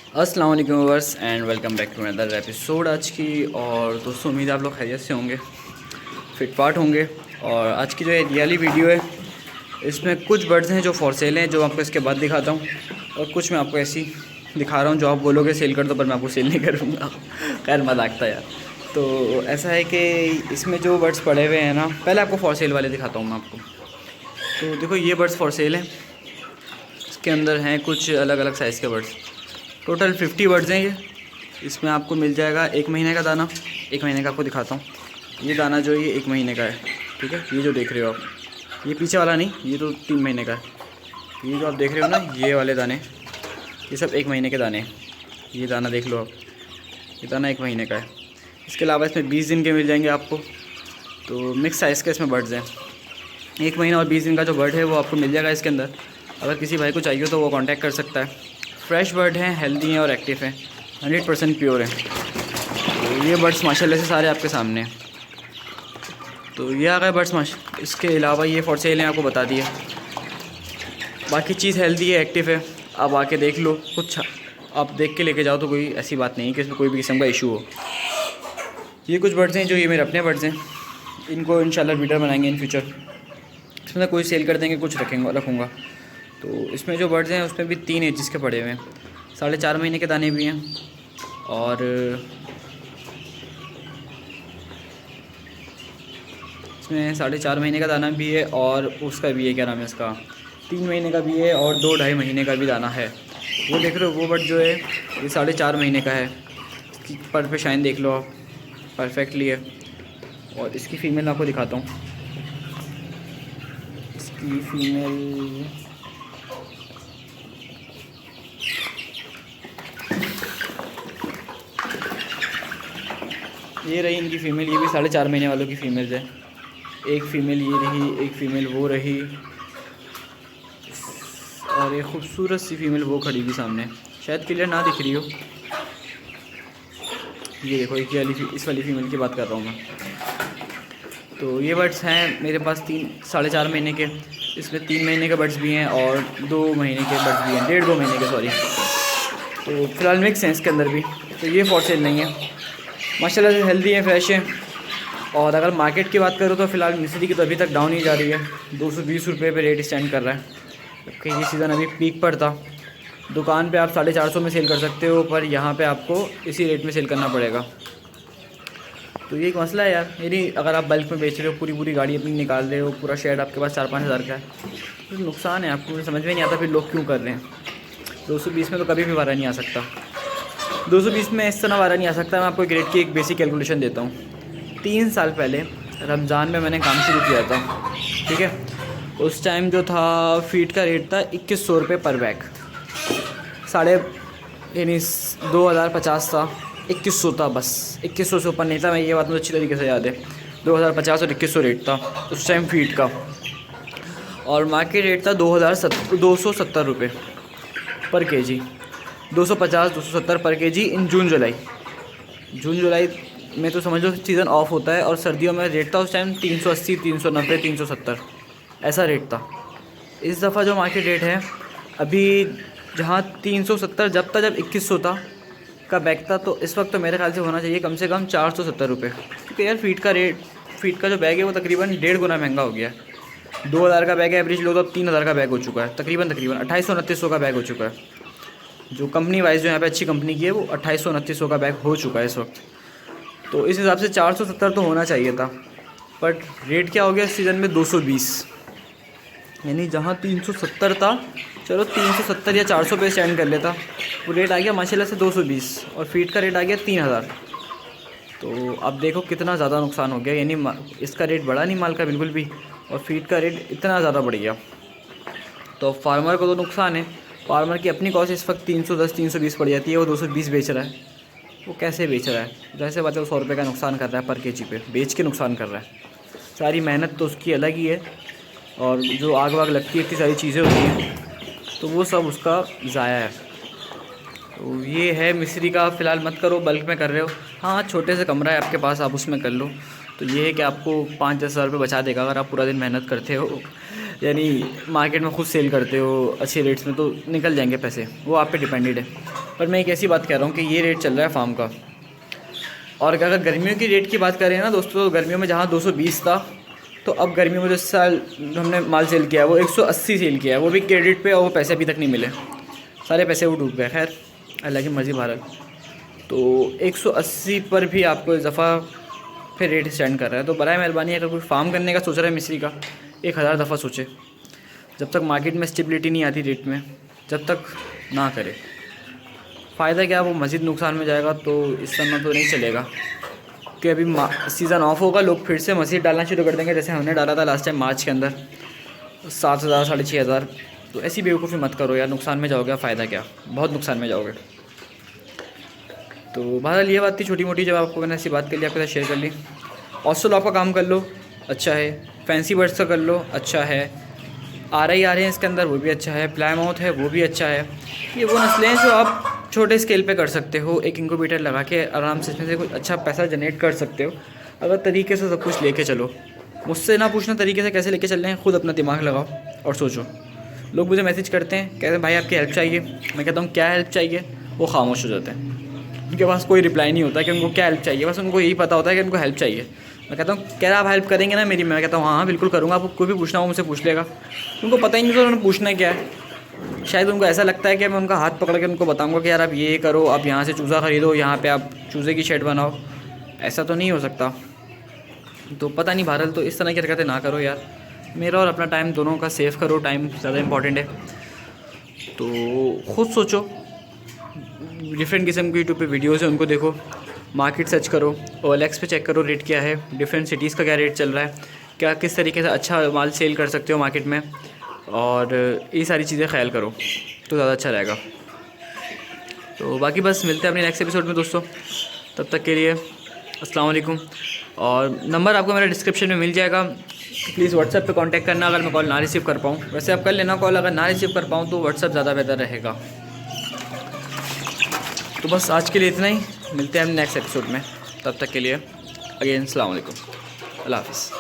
अस्सलाम वालेकुम viewers and welcome back to another episode आज की। और दोस्तों उम्मीद है आप लोग खैरियत से होंगे, फिटफाट होंगे। और आज की जो ये वाली वीडियो है इसमें कुछ बर्ड्स हैं जो फॉर सेल हैं, जो आपको इसके बाद दिखाता हूँ। और कुछ मैं आपको ऐसी दिखा रहा हूँ जो आप बोलोगे सेल कर दो, पर मैं आपको सेल नहीं करूँगा। खैर मजाक था यार। तो ऐसा है कि इसमें जो बर्ड्स पड़े हुए हैं ना, पहले आपको फॉर सेल वाले दिखाता हूँ मैं आपको। तो देखो ये बर्ड्स फॉर सेल हैं। इसके अंदर हैं कुछ अलग अलग साइज़ के बर्ड्स। टोटल 50 बर्ड्स हैं ये। इसमें आपको मिल जाएगा 1 महीने का दाना। 1 महीने का आपको दिखाता हूँ। ये दाना जो है ये 1 महीने का है, ठीक है। ये जो देख रहे हो आप, ये पीछे वाला नहीं, ये तो 3 महीने का है। ये जो आप देख रहे हो ना, ये वाले दाने, ये सब 1 महीने के दाने हैं। ये दाना देख लो आप, ये दाना 1 महीने का है। इसके अलावा इसमें 20 दिन के मिल जाएंगे आपको। तो मिक्स साइज़ के इसमें बर्ड्स हैं। 1 महीना और 20 दिन का जो बर्ड है वो आपको मिल जाएगा इसके अंदर। अगर किसी भाई को चाहिए तो वो कांटेक्ट कर सकता है। फ्रेश बर्ड हैं, हेल्दी हैं और एक्टिव हैं, 100% प्योर हैं। तो ये बर्ड्स माशाल्लाह से सारे आपके सामने हैं। तो ये आ गए बर्ड्स माशा। इसके अलावा ये फॉर सेल हैं, आपको बता दिया। बाकी चीज़ हेल्दी है, एक्टिव है। आप आके देख लो, कुछ आप देख के लेके जाओ तो कोई ऐसी बात नहीं है कि इसमें कोई भी किस्म का इशू हो। ये कुछ बर्ड्स हैं जो ये मेरे अपने बर्ड्स हैं। इनको इंशाल्लाह ब्रीडर बनाएंगे इन फ्यूचर। इसमें कोई सेल कर देंगे, कुछ रखूँगा। तो इसमें जो बर्ड्स हैं उसमें भी 3 एजेस के पड़े हुए हैं। 4.5 महीने के दाने भी हैं, और इसमें 4.5 महीने का दाना भी है, और उसका भी है, क्या नाम है इसका, 3 महीने का भी है, और 2-2.5 महीने का भी दाना है। वो देख रहे हो, वो बर्ड जो है ये 4.5 महीने का है। इसकी पर पे शाइन देख लो आप, परफेक्टली है। और इसकी फ़ीमेल आपको दिखाता हूँ। इसकी फ़ीमेल ये रही, इनकी फ़ीमेल। ये भी 4.5 महीने वालों की फ़ीमेल्स है। एक फ़ीमेल ये रही, एक फ़ीमेल वो रही, और एक खूबसूरत सी फ़ीमेल वो खड़ी भी सामने। शायद क्लियर ना दिख रही हो। ये देखो, एक इस वाली फ़ीमेल की बात कर रहा हूँ मैं। तो ये बर्ड्स हैं मेरे पास 3-4.5 महीने के। इसमें 3 महीने के बर्ड्स भी हैं और 2 महीने के बर्ड्स भी हैं, 1.5-2 महीने के, सॉरी। तो फ़िलहाल मिक्स हैं इसके अंदर भी। तो ये फॉर सेल नहीं है, माशाल्लाह से हेल्दी है, फ्रेश है। और अगर मार्केट की बात करूँ तो फ़िलहाल मिस्री की तो अभी तक डाउन ही जा रही है। 220 रुपये पे रेट स्टैंड कर रहा है, जबकि ये सीज़न अभी पीक पर था। दुकान पे आप 450 में सेल कर सकते हो, पर यहाँ पे आपको इसी रेट में सेल करना पड़ेगा। तो ये एक मसला है यार। यानी अगर आप बल्क में बेच रहे हो, पूरी गाड़ी अपनी निकाल रहे हो, पूरा शेड आपके पास 4-5 हज़ार का है, तो नुकसान है आपको। समझ में नहीं आता फिर लोग क्यों कर रहे हैं। 220 में तो कभी भी वारा नहीं आ सकता। 220 में इस तरह वारा नहीं आ सकता। मैं आपको एक रेट की एक बेसिक कैलकुलेशन देता हूँ। 3 साल पहले रमज़ान में मैंने काम शुरू किया था, ठीक है। उस टाइम जो था फीड का रेट था 2100 रुपये पर बैग। यानी 2050 था, 2100 था बस। 2100 से ऊपर नहीं था। मैं ये बात मुझे अच्छी तरीके से याद है। 2050 और 2100 रेट था उस टाइम फीड का। और मार्केट रेट था 270 रुपये पर केजी। 250-270 पर केजी इन जून जुलाई में तो समझ लो सीज़न ऑफ होता है। और सर्दियों में रेट था उस टाइम 380, 390, 370 ऐसा रेट था। इस दफ़ा जो मार्केट रेट है अभी, जहाँ 370 जब 2100 था का बैग था, तो इस वक्त तो मेरे ख्याल से होना चाहिए कम से कम 470 रुपये। क्योंकि यार फीड का जो बैग है वो तकरीबन 1.5 गुना महंगा हो गया है। 2000 का बैग है एवरेज लो तो अब 3000 का बैग हो चुका है। तकरीबन 2800-2900 का बैग हो चुका है। जो कंपनी वाइज जो यहाँ पे अच्छी कंपनी की है वो 2800-2900 का बैग हो चुका है इस वक्त। तो इस हिसाब से 470 तो होना चाहिए था, बट रेट क्या हो गया इस सीज़न में 220। यानी जहाँ 370 था, चलो 370 या 400 पे स्टैंड कर लेता, वो रेट आ गया माशाल्लाह से 220। और फीड का रेट आ गया 3000। तो अब देखो कितना ज़्यादा नुकसान हो गया। यानी इसका रेट बढ़ा नहीं माल का बिल्कुल भी, और फीड का रेट इतना ज़्यादा बढ़ गया। तो फार्मर को तो नुकसान है। फार्मर की अपनी कॉस्ट इस वक्त 310-320 पड़ जाती है, वो 220 बेच रहा है। वो कैसे बेच रहा है? जैसे बात है, वो 100 रुपये का नुकसान कर रहा है पर केजी पे, बेच के नुकसान कर रहा है। सारी मेहनत तो उसकी अलग ही है, और जो आग वाग लगती है, इतनी सारी चीज़ें होती हैं, तो वो सब उसका ज़ाया है। तो ये है मिस्री का। फ़िलहाल मत करो, बल्क में कर रहे हो। हाँ, छोटे से कमरा है आपके पास, आप उसमें कर लो। तो ये है कि आपको 5-10 हज़ार रुपये बचा देगा अगर आप पूरा दिन मेहनत करते हो। यानी मार्केट में खुद सेल करते हो अच्छे रेट्स में, तो निकल जाएंगे पैसे। वो आप पे डिपेंडेड है। पर मैं एक ऐसी बात कह रहा हूँ कि ये रेट चल रहा है फार्म का। और अगर गर्मियों की रेट की बात करें ना दोस्तों, तो गर्मियों में जहाँ 220 था, तो अब गर्मियों में जो इस साल हमने माल सेल किया है वो 180 सेल किया है, वो भी क्रेडिट पे, और वो पैसे अभी तक नहीं मिले, सारे पैसे वो डूब गए। खैर अल्लाह की मर्ज़ी भारत। तो 180 पर भी आपको इस दफ़ा फिर रेट स्टैंड कर रहा है। तो बराए मेहरबानी अगर कोई फार्म करने का सोच रहा है मिस्री का, 1000 दफ़ा सोचे। जब तक मार्केट में स्टेबिलिटी नहीं आती रेट में, जब तक ना करे। फ़ायदा क्या, वो मज़ीद नुकसान में जाएगा, तो इस समय तो नहीं चलेगा कि अभी सीज़न ऑफ होगा, लोग फिर से मज़ीद डालना शुरू कर देंगे, जैसे हमने डाला था लास्ट टाइम मार्च के अंदर 7000 6,500। तो ऐसी बेवकूफ़ी मत करो यार, नुकसान में जाओगे, फ़ायदा क्या, बहुत नुकसान में जाओगे। तो बहरहाल ये बात थी छोटी मोटी, जब आपको मैंने ऐसी बात कर ली, आपके साथ शेयर कर ली। ऑस्ट्रेल आपका काम कर लो, अच्छा है। फैंसी बर्ड्स का कर लो, अच्छा है। आ रहे हैं इसके अंदर, वो भी अच्छा है। प्लायमाउथ है, वो भी अच्छा है। ये वो नस्लें हैं जो आप छोटे स्केल पे कर सकते हो, एक इंक्यूबेटर लगा के आराम से इसमें से कुछ अच्छा पैसा जनरेट कर सकते हो, अगर तरीके से सब कुछ लेके चलो। मुझसे ना पूछना तरीके से कैसे लेके चल रहे हैं, खुद अपना दिमाग लगाओ और सोचो। लोग मुझे मैसेज करते हैं, कहते हैं भाई आपकी हेल्प चाहिए। मैं कहता हूँ क्या हेल्प चाहिए, वो खामोश हो जाते हैं, उनके पास कोई रिप्लाई नहीं होता कि उनको क्या हेल्प चाहिए, बस उनको यही पता होता है कि उनको हेल्प चाहिए। मैं कहता हूँ क्या आप हेल्प करेंगे ना मेरी? मैं कहता हूँ हाँ बिल्कुल करूँगा, आपको कोई भी पूछना हो मुझसे पूछ लेगा। उनको पता ही नहीं तो उन्होंने पूछना क्या है। शायद उनको ऐसा लगता है कि मैं उनका हाथ पकड़ के उनको बताऊँगा कि यार आप ये करो, आप यहाँ से चूज़ा ख़रीदो, यहाँ पे आप चूज़े की शेड बनाओ। ऐसा तो नहीं हो सकता। तो पता नहीं बहरहाल, तो इस तरह की हरकतें ना करो यार। मेरा और अपना टाइम दोनों का सेव करो, टाइम ज़्यादा इंपॉर्टेंट है। तो खुद सोचो, डिफरेंट किस्म की यूट्यूब पे वीडियोज़ है, उनको देखो, मार्केट सर्च करो, OLX पे चेक करो रेट क्या है, डिफरेंट सिटीज़ का क्या रेट चल रहा है, क्या किस तरीके से अच्छा माल सेल कर सकते हो मार्केट में, और ये सारी चीज़ें ख्याल करो तो ज़्यादा अच्छा रहेगा। तो बाकी बस मिलते हैं अपने नेक्स्ट एपिसोड में दोस्तों, तब तक के लिए अस्सलाम वालेकुम। और नंबर आपको मेरा डिस्क्रिप्शन में मिल जाएगा, प्लीज़ व्हाट्सएप पे कांटेक्ट करना अगर मैं कॉल ना रिसीव कर पाऊँ। वैसे आप कर लेना कॉल, अगर ना रिसीव कर पाऊँ तो व्हाट्सएप ज़्यादा बेहतर रहेगा। तो बस आज के लिए इतना ही, मिलते हैं हम नेक्स्ट एपिसोड में, तब तक के लिए अगेन अस्सलाम वालेकुम, अल्लाह हाफ़िज़।